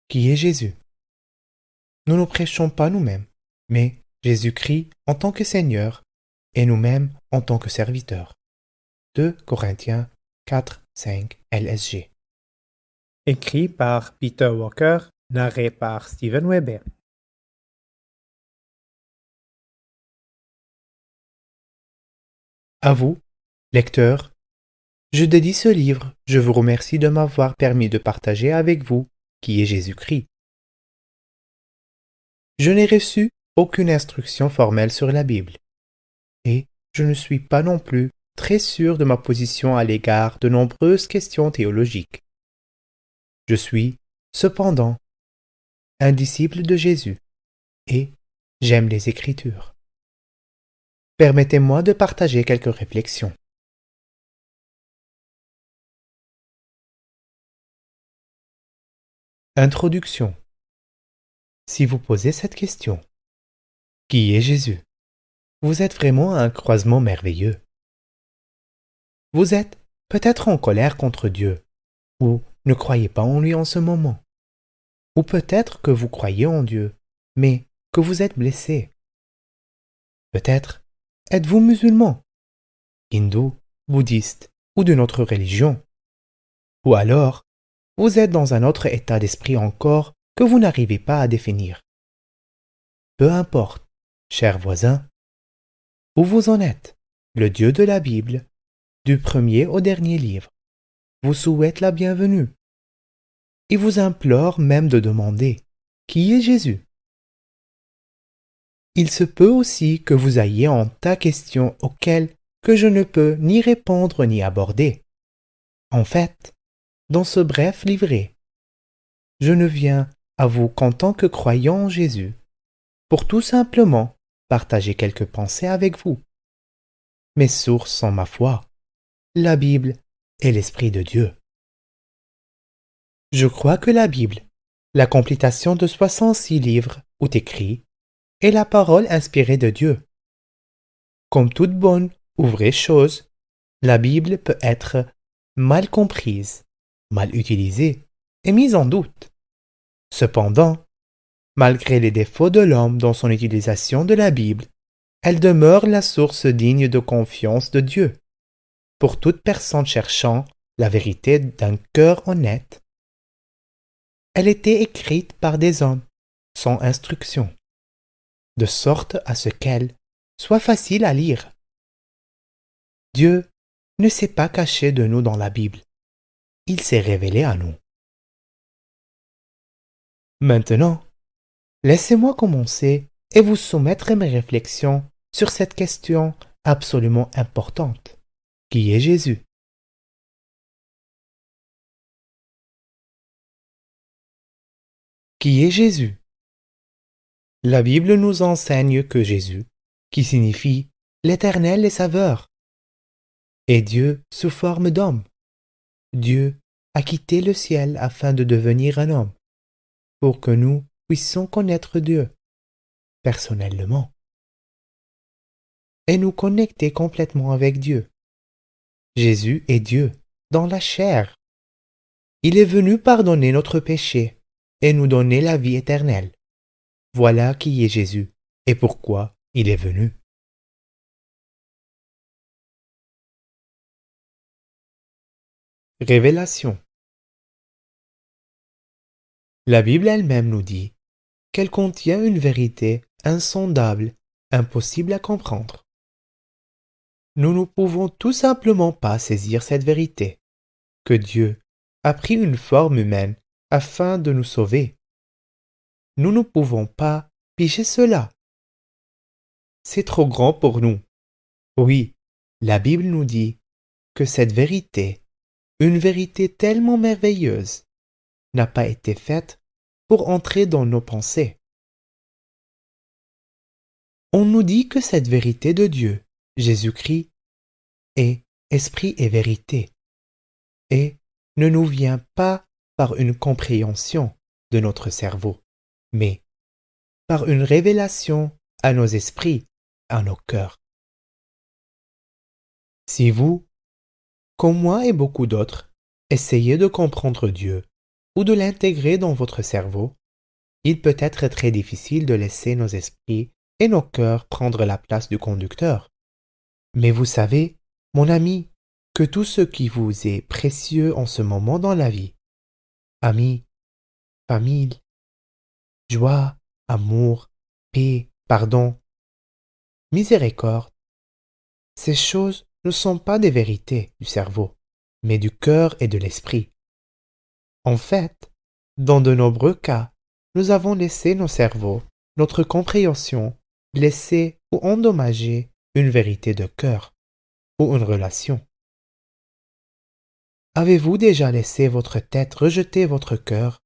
Qui est Jésus? Nous ne prêchons pas nous-mêmes, mais Jésus-Christ en tant que Seigneur et nous-mêmes en tant que serviteurs. 2 Corinthiens 4, 5 LSG. Écrit par Peter Walker, narré par Steven Weber. À vous, lecteurs, je dédie ce livre. Je vous remercie de m'avoir permis de partager avec vous qui est Jésus-Christ. Je n'ai reçu aucune instruction formelle sur la Bible, et je ne suis pas non plus très sûr de ma position à l'égard de nombreuses questions théologiques. Je suis, cependant, un disciple de Jésus, et j'aime les Écritures. Permettez-moi de partager quelques réflexions. Introduction. Si vous posez cette question, qui est Jésus? Vous êtes vraiment à un croisement merveilleux. Vous êtes peut-être en colère contre Dieu, ou ne croyez pas en lui en ce moment. Ou peut-être que vous croyez en Dieu, mais que vous êtes blessé. Peut-être êtes-vous musulman, hindou, bouddhiste ou d'une autre religion. Ou alors, vous êtes dans un autre état d'esprit encore que vous n'arrivez pas à définir. Peu importe, chers voisins, où vous en êtes, le Dieu de la Bible, du premier au dernier livre, vous souhaite la bienvenue. Il vous implore même de demander qui est Jésus. Il se peut aussi que vous ayez en tas questions auxquelles que je ne peux ni répondre ni aborder. En fait, dans ce bref livret, je ne viens à vous qu'en tant que croyant en Jésus, pour tout simplement partager quelques pensées avec vous. Mes sources sont ma foi, la Bible et l'Esprit de Dieu. Je crois que la Bible, la complétation de 66 livres ou écrits, est la parole inspirée de Dieu. Comme toute bonne ou vraie chose, la Bible peut être mal comprise, mal utilisée et mise en doute. Cependant, malgré les défauts de l'homme dans son utilisation de la Bible, elle demeure la source digne de confiance de Dieu, pour toute personne cherchant la vérité d'un cœur honnête. Elle était écrite par des hommes, sans instruction, de sorte à ce qu'elle soit facile à lire. Dieu ne s'est pas caché de nous dans la Bible. Il s'est révélé à nous. Maintenant, laissez-moi commencer et vous soumettre mes réflexions sur cette question absolument importante. Qui est Jésus? Qui est Jésus? La Bible nous enseigne que Jésus, qui signifie l'Éternel est Sauveur, est Dieu sous forme d'homme. Dieu a quitté le ciel afin de devenir un homme, pour que nous puissions connaître Dieu personnellement et nous connecter complètement avec Dieu. Jésus est Dieu dans la chair. Il est venu pardonner notre péché et nous donner la vie éternelle. Voilà qui est Jésus et pourquoi il est venu. Révélation. La Bible elle-même nous dit qu'elle contient une vérité insondable, impossible à comprendre. Nous ne pouvons tout simplement pas saisir cette vérité, que Dieu a pris une forme humaine afin de nous sauver. Nous ne pouvons pas piger cela. C'est trop grand pour nous. Oui, la Bible nous dit que cette vérité, une vérité tellement merveilleuse, n'a pas été faite pour entrer dans nos pensées. On nous dit que cette vérité de Dieu, Jésus-Christ, est esprit et vérité, et ne nous vient pas par une compréhension de notre cerveau, mais par une révélation à nos esprits, à nos cœurs. Si vous, comme moi et beaucoup d'autres, essayez de comprendre Dieu, ou de l'intégrer dans votre cerveau, il peut être très difficile de laisser nos esprits et nos cœurs prendre la place du conducteur. Mais vous savez, mon ami, que tout ce qui vous est précieux en ce moment dans la vie, amis, famille, joie, amour, paix, pardon, miséricorde, ces choses ne sont pas des vérités du cerveau, mais du cœur et de l'esprit. En fait, dans de nombreux cas, nous avons laissé nos cerveaux, notre compréhension, blesser ou endommager une vérité de cœur ou une relation. Avez-vous déjà laissé votre tête rejeter votre cœur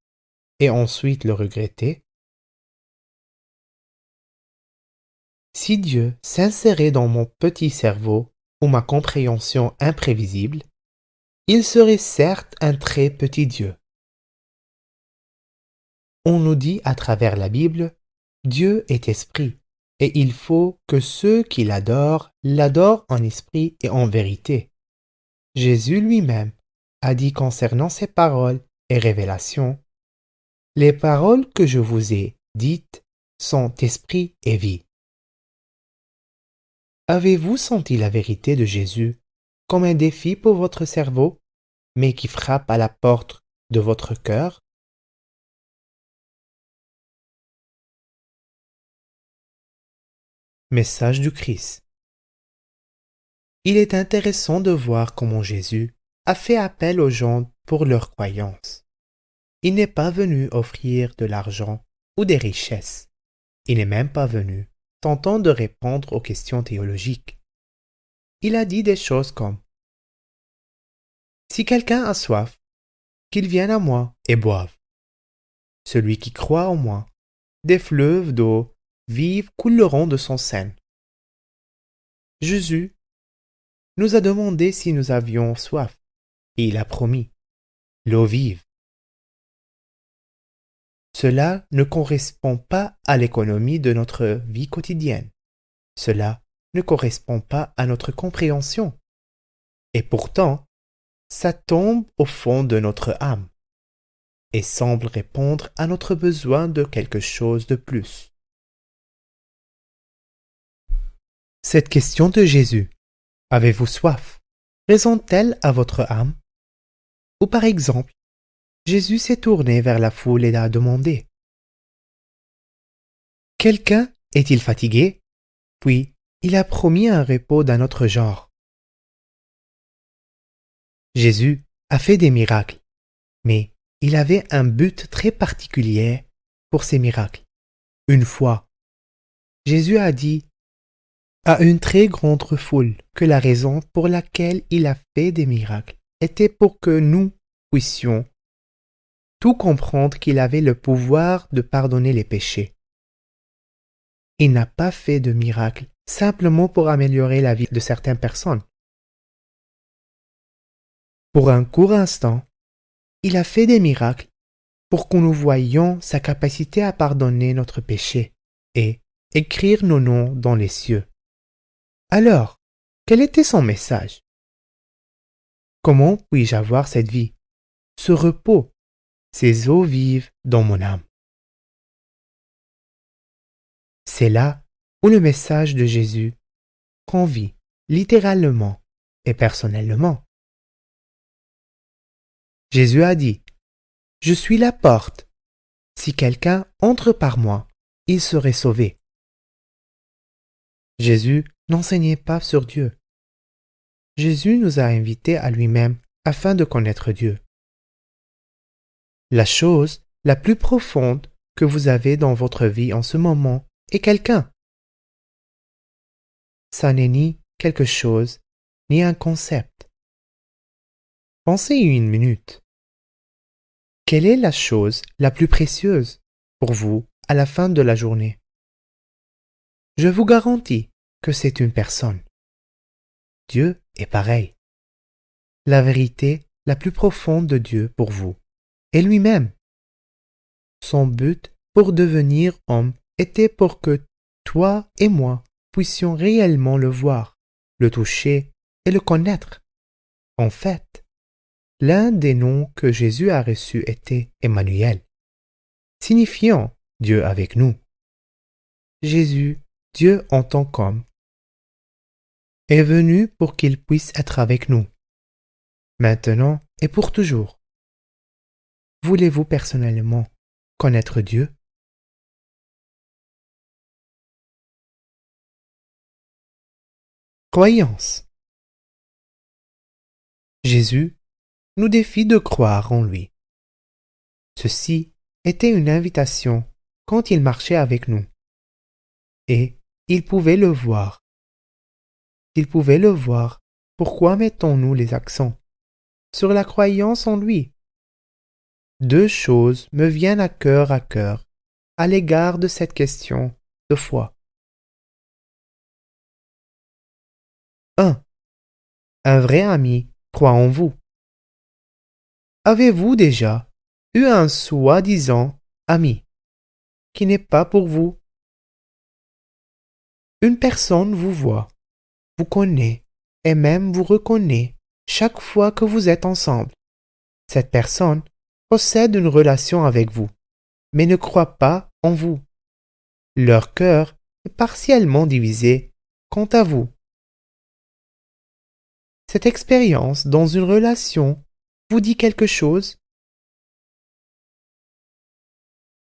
et ensuite le regretter? Si Dieu s'insérait dans mon petit cerveau ou ma compréhension imprévisible, il serait certes un très petit Dieu. On nous dit à travers la Bible, Dieu est esprit, et il faut que ceux qui l'adorent en esprit et en vérité. Jésus lui-même a dit concernant ses paroles et révélations, « Les paroles que je vous ai dites sont esprit et vie. » Avez-vous senti la vérité de Jésus comme un défi pour votre cerveau, mais qui frappe à la porte de votre cœur? Message du Christ. Il est intéressant de voir comment Jésus a fait appel aux gens pour leur croyance. Il n'est pas venu offrir de l'argent ou des richesses. Il n'est même pas venu tentant de répondre aux questions théologiques. Il a dit des choses comme « Si quelqu'un a soif, qu'il vienne à moi et boive. Celui qui croit en moi, des fleuves d'eau vive couleront de son sein. » Jésus nous a demandé si nous avions soif, et il a promis l'eau vive. Cela ne correspond pas à l'économie de notre vie quotidienne. Cela ne correspond pas à notre compréhension. Et pourtant, ça tombe au fond de notre âme et semble répondre à notre besoin de quelque chose de plus. Cette question de Jésus, « Avez-vous soif ?» résonne-t-elle à votre âme? Ou par exemple, Jésus s'est tourné vers la foule et a demandé « Quelqu'un est-il fatigué ?» Puis il a promis un repos d'un autre genre. Jésus a fait des miracles, mais il avait un but très particulier pour ces miracles. Une fois, Jésus a dit à une très grande foule que la raison pour laquelle il a fait des miracles était pour que nous puissions tout comprendre qu'il avait le pouvoir de pardonner les péchés. Il n'a pas fait de miracles simplement pour améliorer la vie de certaines personnes. Pour un court instant, il a fait des miracles pour que nous voyions sa capacité à pardonner notre péché et écrire nos noms dans les cieux. Alors, quel était son message? Comment puis-je avoir cette vie, ce repos, ces eaux vives dans mon âme? C'est là où le message de Jésus prend vie, littéralement et personnellement. Jésus a dit, « Je suis la porte. Si quelqu'un entre par moi, il serait sauvé. » Jésus n'enseignait pas sur Dieu. Jésus nous a invités à lui-même afin de connaître Dieu. La chose la plus profonde que vous avez dans votre vie en ce moment est quelqu'un. Ça n'est ni quelque chose, ni un concept. Pensez une minute. Quelle est la chose la plus précieuse pour vous à la fin de la journée? Je vous garantis que c'est une personne. Dieu est pareil. La vérité la plus profonde de Dieu pour vous est lui-même. Son but pour devenir homme était pour que toi et moi puissions réellement le voir, le toucher et le connaître. En fait, L'un des noms que Jésus a reçus était Emmanuel, signifiant Dieu avec nous. Jésus, Dieu en tant qu'homme, est venu pour qu'il puisse être avec nous, maintenant et pour toujours. Voulez-vous personnellement connaître Dieu? Croyance. Jésus nous défie de croire en lui. Ceci était une invitation quand il marchait avec nous. Et il pouvait le voir. S'il pouvait le voir, pourquoi mettons-nous les accents sur la croyance en lui? Deux choses me viennent à cœur à l'égard de cette question de foi. 1. Un vrai ami croit en vous. Avez-vous déjà eu un soi-disant ami qui n'est pas pour vous? Une personne vous voit, vous connaît et même vous reconnaît chaque fois que vous êtes ensemble. Cette personne possède une relation avec vous, mais ne croit pas en vous. Leur cœur est partiellement divisé quant à vous. Cette expérience dans une relation vous dit quelque chose?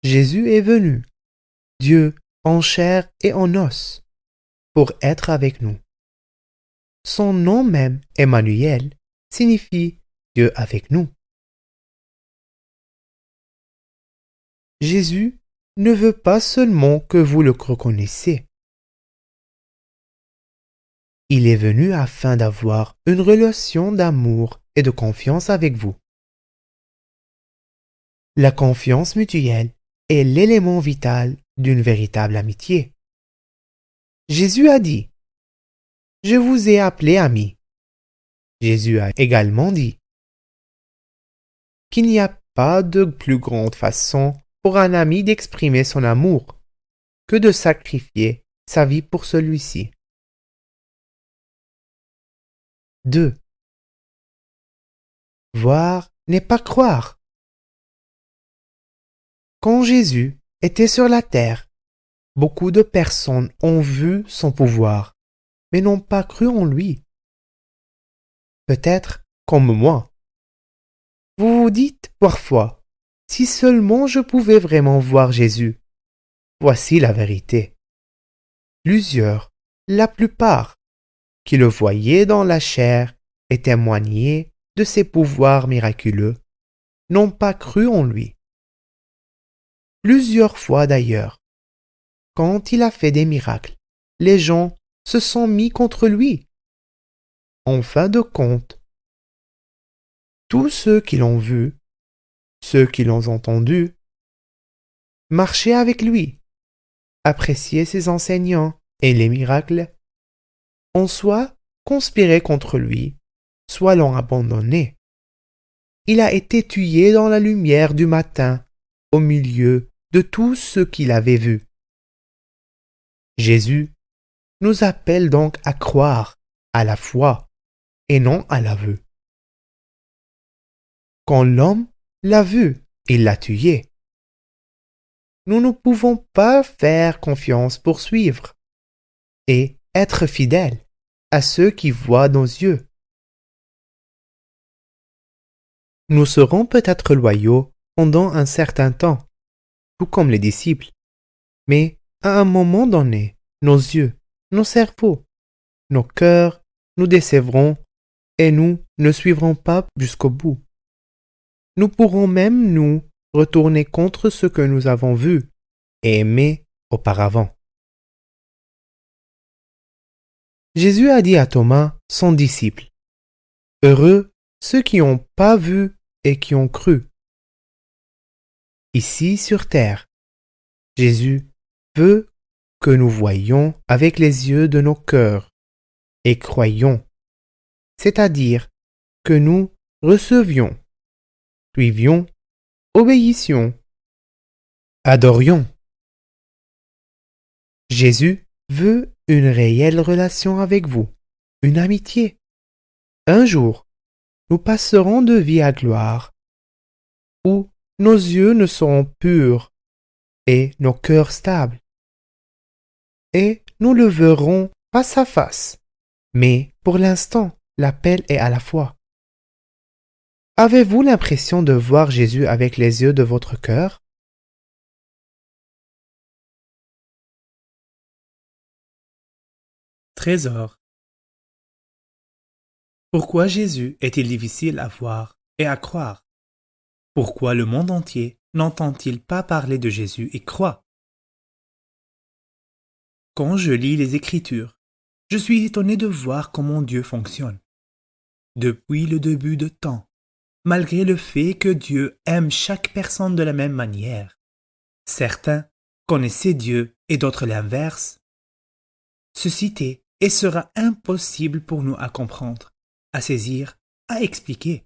Jésus est venu, Dieu en chair et en os, pour être avec nous. Son nom même, Emmanuel, signifie Dieu avec nous. Jésus ne veut pas seulement que vous le reconnaissiez. Il est venu afin d'avoir une relation d'amour et de confiance avec vous. La confiance mutuelle est l'élément vital d'une véritable amitié. Jésus a dit, « Je vous ai appelé amis. » Jésus a également dit qu'il n'y a pas de plus grande façon pour un ami d'exprimer son amour que de sacrifier sa vie pour celui-ci. 2. Voir n'est pas croire. Quand Jésus était sur la terre, beaucoup de personnes ont vu son pouvoir, mais n'ont pas cru en lui. Peut-être comme moi. Vous vous dites parfois, si seulement je pouvais vraiment voir Jésus. Voici la vérité. Plusieurs, la plupart, qui le voyaient dans la chair et témoignaient de ses pouvoirs miraculeux, n'ont pas cru en lui. Plusieurs fois d'ailleurs, quand il a fait des miracles, les gens se sont mis contre lui. En fin de compte, tous ceux qui l'ont vu, ceux qui l'ont entendu, marchaient avec lui, appréciaient ses enseignants et les miracles, ont soit conspiré contre lui, soit l'ont abandonné. Il a été tué dans la lumière du matin, au milieu de tous ceux qu'il avait vus. Jésus nous appelle donc à croire à la foi et non à l'aveu. Quand l'homme l'a vu, il l'a tué. Nous ne pouvons pas faire confiance pour suivre et être fidèles à ceux qui voient nos yeux. Nous serons peut-être loyaux pendant un certain temps, tout comme les disciples, mais à un moment donné, nos yeux, nos cerveaux, nos cœurs nous décevront et nous ne suivrons pas jusqu'au bout. Nous pourrons même nous retourner contre ce que nous avons vu et aimé auparavant. Jésus a dit à Thomas, son disciple, « Heureux ceux qui n'ont pas vu et qui ont cru. » Ici sur terre, Jésus veut que nous voyions avec les yeux de nos cœurs et croyions, c'est-à-dire que nous recevions, suivions, obéissions, adorions. Jésus veut une réelle relation avec vous, une amitié. Un jour, nous passerons de vie à gloire, où nos yeux ne seront purs et nos cœurs stables. Et nous le verrons face à face. Mais pour l'instant, l'appel est à la foi. Avez-vous l'impression de voir Jésus avec les yeux de votre cœur? Trésor. Pourquoi Jésus est-il difficile à voir et à croire? Pourquoi le monde entier n'entend-il pas parler de Jésus et croit? Quand je lis les Écritures, je suis étonné de voir comment Dieu fonctionne. Depuis le début de temps, malgré le fait que Dieu aime chaque personne de la même manière, certains connaissaient Dieu et d'autres l'inverse. Ceci était et sera impossible pour nous à comprendre, à saisir, à expliquer.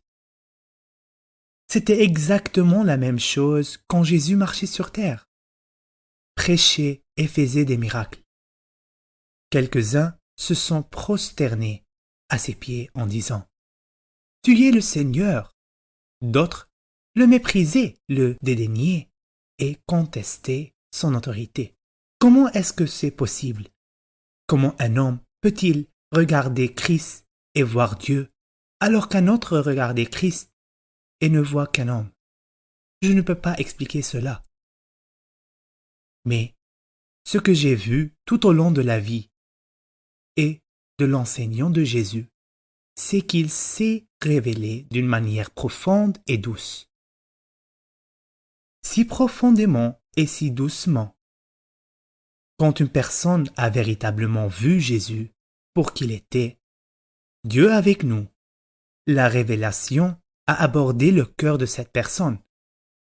C'était exactement la même chose quand Jésus marchait sur terre, prêchait et faisait des miracles. Quelques-uns se sont prosternés à ses pieds en disant « Tu es le Seigneur ». D'autres le méprisaient, le dédaignaient et contestaient son autorité. Comment est-ce que c'est possible? Comment un homme peut-il regarder Christ et voir Dieu, alors qu'un autre regardait Christ et ne voit qu'un homme? Je ne peux pas expliquer cela. Mais ce que j'ai vu tout au long de la vie et de l'enseignant de Jésus, c'est qu'il s'est révélé d'une manière profonde et douce. Si profondément et si doucement. Quand une personne a véritablement vu Jésus pour qu'il était, Dieu avec nous, la révélation a abordé le cœur de cette personne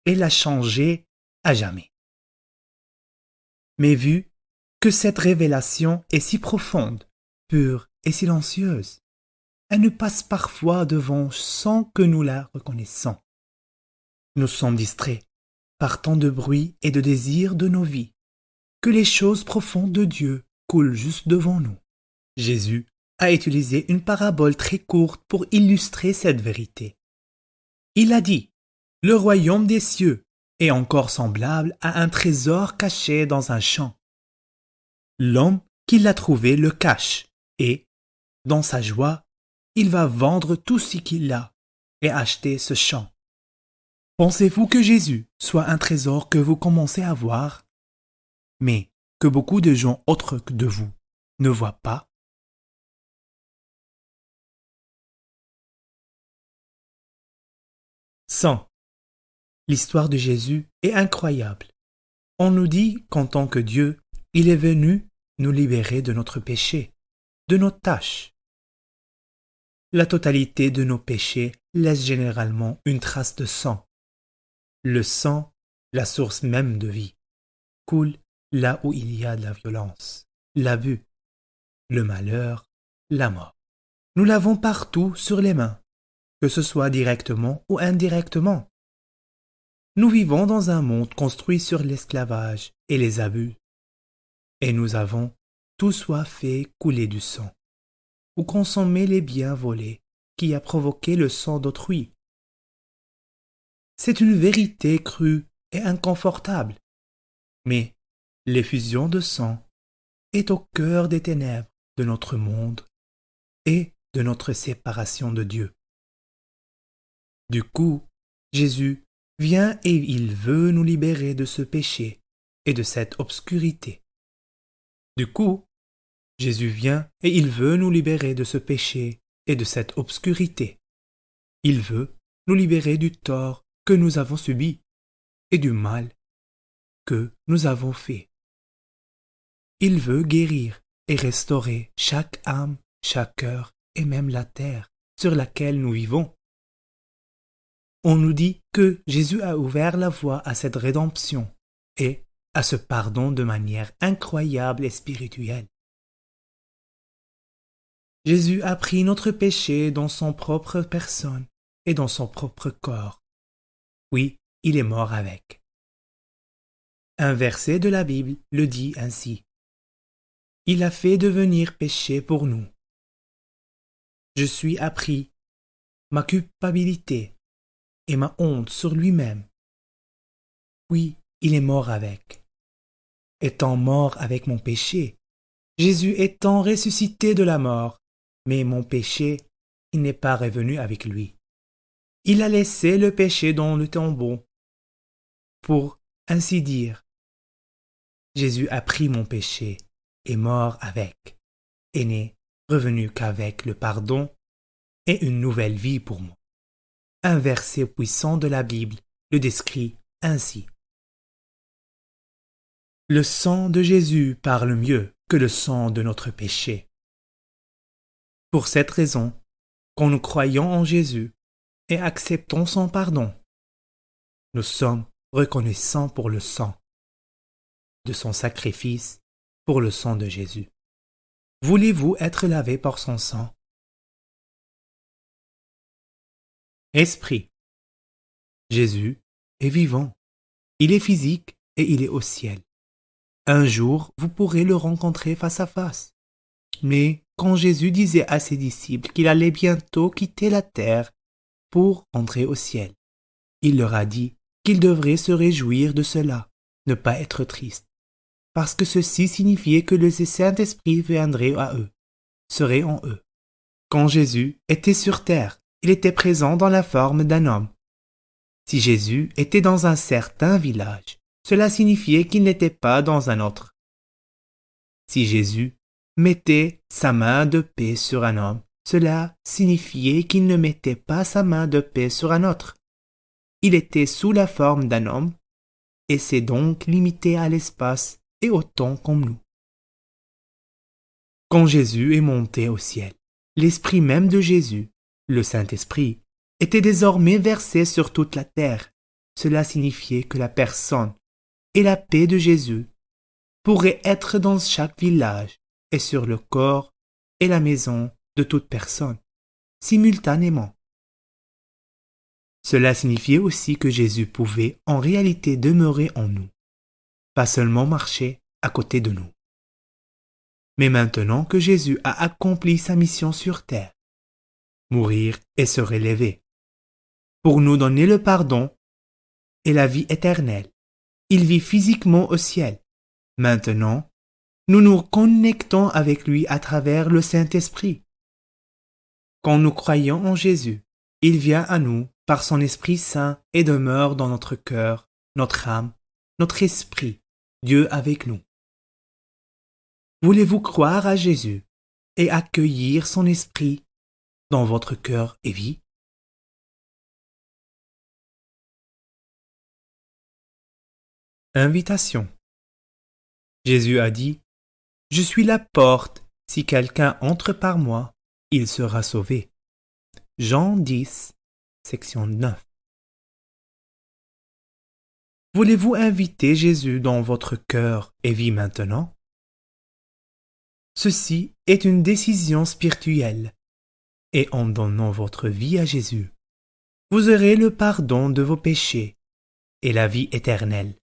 et l'a changé à jamais. Mais vu que cette révélation est si profonde, pure et silencieuse, elle nous passe parfois devant sans que nous la reconnaissons. Nous sommes distraits par tant de bruit et de désirs de nos vies, que les choses profondes de Dieu coulent juste devant nous. Jésus a utilisé une parabole très courte pour illustrer cette vérité. Il a dit « Le royaume des cieux est encore semblable à un trésor caché dans un champ. L'homme qui l'a trouvé le cache et, dans sa joie, il va vendre tout ce qu'il a et acheter ce champ. » Pensez-vous que Jésus soit un trésor que vous commencez à voir, mais que beaucoup de gens autres que de vous ne voient pas? Cent. L'histoire de Jésus est incroyable. On nous dit qu'en tant que Dieu, il est venu nous libérer de notre péché, de nos tâches. La totalité de nos péchés laisse généralement une trace de sang. Le sang, la source même de vie, coule là où il y a de la violence, l'abus, le malheur, la mort. Nous l'avons partout sur les mains, que ce soit directement ou indirectement. Nous vivons dans un monde construit sur l'esclavage et les abus, et nous avons tout soit fait couler du sang, ou consommer les biens volés qui a provoqué le sang d'autrui. C'est une vérité crue et inconfortable, mais l'effusion de sang est au cœur des ténèbres de notre monde et de notre séparation de Dieu. Du coup, Jésus vient et il veut nous libérer de ce péché et de cette obscurité. Du coup, Jésus vient et il veut nous libérer de ce péché et de cette obscurité. Il veut nous libérer du tort que nous avons subi et du mal que nous avons fait. Il veut guérir et restaurer chaque âme, chaque cœur et même la terre sur laquelle nous vivons. On nous dit que Jésus a ouvert la voie à cette rédemption et à ce pardon de manière incroyable et spirituelle. Jésus a pris notre péché dans son propre personne et dans son propre corps. Oui, il est mort avec. Un verset de la Bible le dit ainsi. Il a fait devenir péché pour nous. Je suis appris ma culpabilité et ma honte sur lui-même. Oui, il est mort avec. Étant mort avec mon péché, Jésus étant ressuscité de la mort, mais mon péché, il n'est pas revenu avec lui. Il a laissé le péché dans le tombeau. Pour ainsi dire, Jésus a pris mon péché, est mort avec, et n'est revenu qu'avec le pardon et une nouvelle vie pour moi. Un verset puissant de la Bible le décrit ainsi. Le sang de Jésus parle mieux que le sang de notre péché. Pour cette raison, quand nous croyons en Jésus et acceptons son pardon, nous sommes reconnaissants pour le sang de son sacrifice, pour le sang de Jésus. Voulez-vous être lavé par son sang? Esprit. Jésus est vivant. Il est physique et il est au ciel. Un jour, vous pourrez le rencontrer face à face. Mais quand Jésus disait à ses disciples qu'il allait bientôt quitter la terre pour entrer au ciel, il leur a dit qu'ils devraient se réjouir de cela, ne pas être tristes, parce que ceci signifiait que le Saint-Esprit viendrait à eux, serait en eux. Quand Jésus était sur terre, il était présent dans la forme d'un homme. Si Jésus était dans un certain village, cela signifiait qu'il n'était pas dans un autre. Si Jésus mettait sa main de paix sur un homme, cela signifiait qu'il ne mettait pas sa main de paix sur un autre. Il était sous la forme d'un homme, et s'est donc limité à l'espace et au temps comme nous. Quand Jésus est monté au ciel, l'Esprit même de Jésus, le Saint-Esprit, était désormais versé sur toute la terre. Cela signifiait que la personne et la paix de Jésus pourraient être dans chaque village et sur le corps et la maison de toute personne, simultanément. Cela signifiait aussi que Jésus pouvait en réalité demeurer en nous, pas seulement marcher à côté de nous. Mais maintenant que Jésus a accompli sa mission sur terre, mourir et se relever, pour nous donner le pardon et la vie éternelle, il vit physiquement au ciel. Maintenant, nous nous connectons avec lui à travers le Saint-Esprit. Quand nous croyons en Jésus, il vient à nous par son Esprit Saint et demeure dans notre cœur, notre âme, notre esprit, Dieu avec nous. Voulez-vous croire à Jésus et accueillir son Esprit dans votre cœur et vie? Invitation. Jésus a dit, « Je suis la porte, si quelqu'un entre par moi, il sera sauvé. » Jean 10, section 9. Voulez-vous inviter Jésus dans votre cœur et vie maintenant? Ceci est une décision spirituelle, et en donnant votre vie à Jésus, vous aurez le pardon de vos péchés et la vie éternelle.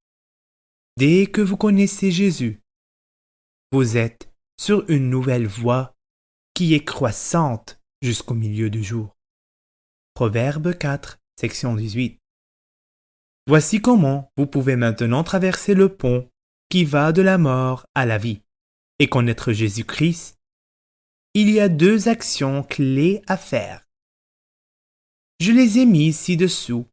Dès que vous connaissez Jésus, vous êtes sur une nouvelle voie qui est croissante jusqu'au milieu du jour. Proverbe 4, section 18. Voici comment vous pouvez maintenant traverser le pont qui va de la mort à la vie et connaître Jésus-Christ. Il y a 2 actions clés à faire. Je les ai mises ci-dessous.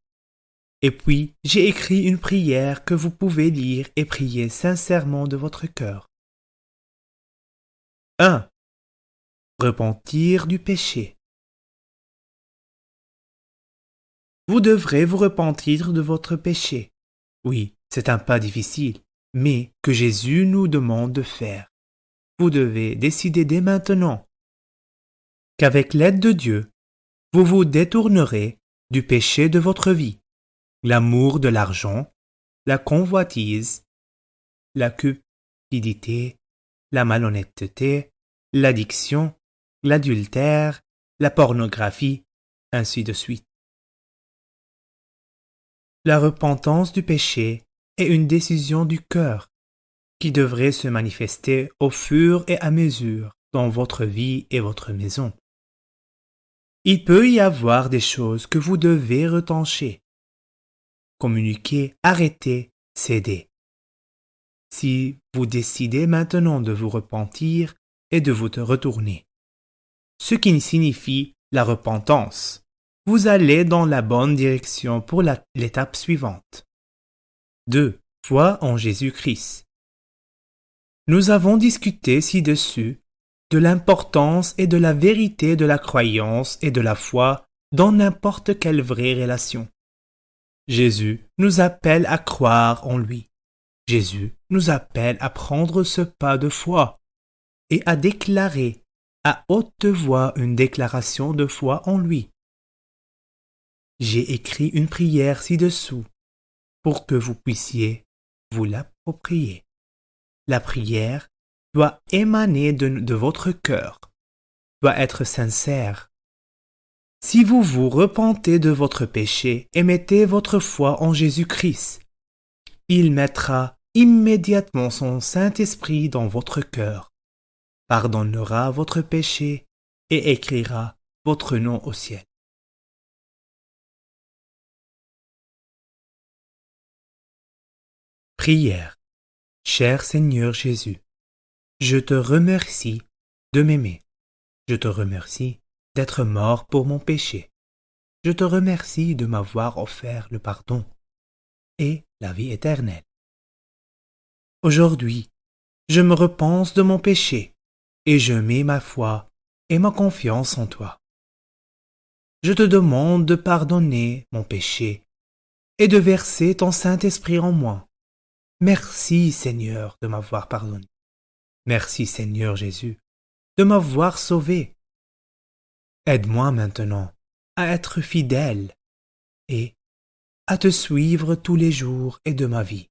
Et puis, j'ai écrit une prière que vous pouvez lire et prier sincèrement de votre cœur. 1. Repentir du péché. Vous devrez vous repentir de votre péché. Oui, c'est un pas difficile, mais que Jésus nous demande de faire. Vous devez décider dès maintenant qu'avec l'aide de Dieu, vous vous détournerez du péché de votre vie. L'amour de l'argent, la convoitise, la cupidité, la malhonnêteté, l'addiction, l'adultère, la pornographie, ainsi de suite. La repentance du péché est une décision du cœur qui devrait se manifester au fur et à mesure dans votre vie et votre maison. Il peut y avoir des choses que vous devez retrancher, communiquer, arrêter, céder. Si vous décidez maintenant de vous repentir et de vous retourner, ce qui signifie la repentance, vous allez dans la bonne direction pour l'étape suivante. 2. Foi en Jésus-Christ. Nous avons discuté ci-dessus de l'importance et de la vérité de la croyance et de la foi dans n'importe quelle vraie relation. Jésus nous appelle à croire en lui. Jésus nous appelle à prendre ce pas de foi et à déclarer à haute voix une déclaration de foi en lui. J'ai écrit une prière ci-dessous pour que vous puissiez vous l'approprier. La prière doit émaner de votre cœur, doit être sincère. Si vous vous repentez de votre péché et mettez votre foi en Jésus-Christ, il mettra immédiatement son Saint-Esprit dans votre cœur, pardonnera votre péché et écrira votre nom au ciel. Prière. Cher Seigneur Jésus, je te remercie de m'aimer. Je te remercie d'être mort pour mon péché. Je te remercie de m'avoir offert le pardon et la vie éternelle. Aujourd'hui, je me repens de mon péché et je mets ma foi et ma confiance en toi. Je te demande de pardonner mon péché et de verser ton Saint-Esprit en moi. Merci Seigneur de m'avoir pardonné. Merci Seigneur Jésus de m'avoir sauvé. Aide-moi maintenant à être fidèle et à te suivre tous les jours et de ma vie,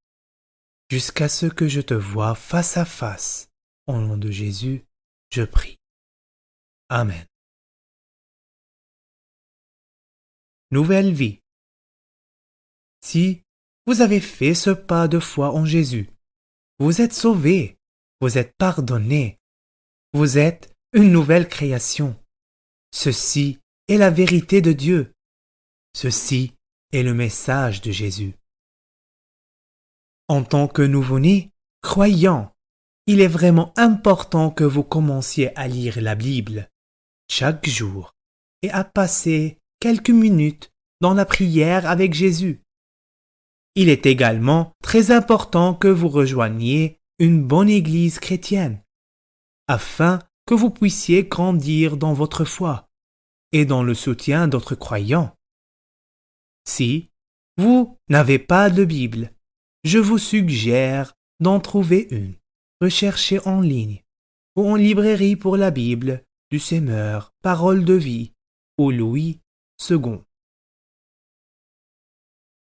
jusqu'à ce que je te voie face à face. Au nom de Jésus, je prie. Amen. Nouvelle vie. Si vous avez fait ce pas de foi en Jésus, vous êtes sauvés, vous êtes pardonnés, vous êtes une nouvelle création. Ceci est la vérité de Dieu. Ceci est le message de Jésus. En tant que nouveau-né, croyant, il est vraiment important que vous commenciez à lire la Bible chaque jour et à passer quelques minutes dans la prière avec Jésus. Il est également très important que vous rejoigniez une bonne église chrétienne, afin que vous puissiez grandir dans votre foi et dans le soutien d'autres croyants. Si vous n'avez pas de Bible, je vous suggère d'en trouver une. Recherchez en ligne ou en librairie pour la Bible du Semeur, Parole de vie ou Louis II.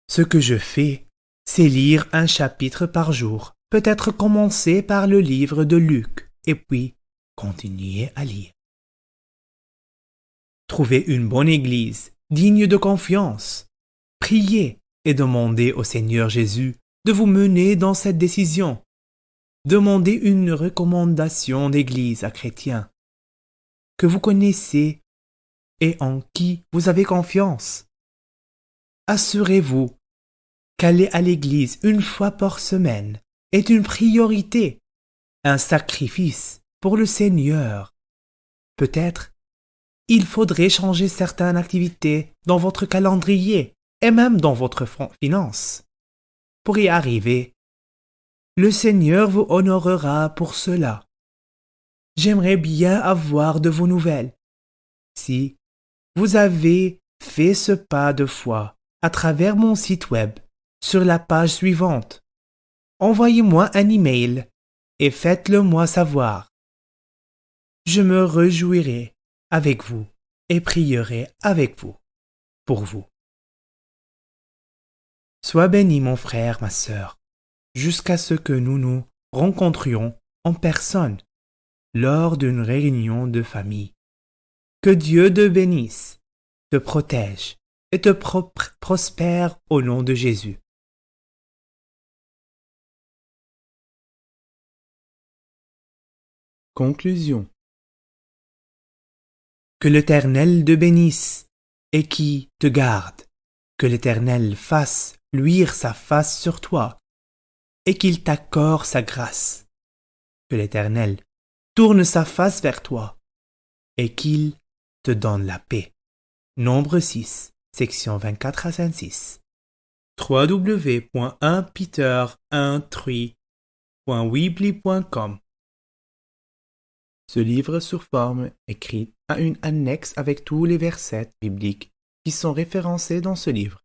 Ce que je fais, c'est lire un chapitre par jour, peut-être commencer par le livre de Luc, et puis continuer à lire. Trouvez une bonne église, digne de confiance. Priez et demandez au Seigneur Jésus de vous mener dans cette décision. Demandez une recommandation d'église à chrétiens que vous connaissez et en qui vous avez confiance. Assurez-vous qu'aller à l'église une fois par semaine est une priorité, un sacrifice pour le Seigneur. Peut-être il faudrait changer certaines activités dans votre calendrier et même dans votre finance. Pour y arriver, le Seigneur vous honorera pour cela. J'aimerais bien avoir de vos nouvelles. Si vous avez fait ce pas de foi à travers mon site web, sur la page suivante, envoyez-moi un email et faites-le moi savoir. Je me réjouirai avec vous et prierai avec vous, pour vous. Sois béni mon frère, ma sœur, jusqu'à ce que nous nous rencontrions en personne lors d'une réunion de famille. Que Dieu te bénisse, te protège et te prospère au nom de Jésus. Conclusion. Que l'Éternel te bénisse et qui te garde. Que l'Éternel fasse luire sa face sur toi et qu'il t'accorde sa grâce. Que l'Éternel tourne sa face vers toi et qu'il te donne la paix. Nombre 6, section 24 à 26. www.1peter13.weebly.com. Ce livre sur forme écrite a une annexe avec tous les versets bibliques qui sont référencés dans ce livre.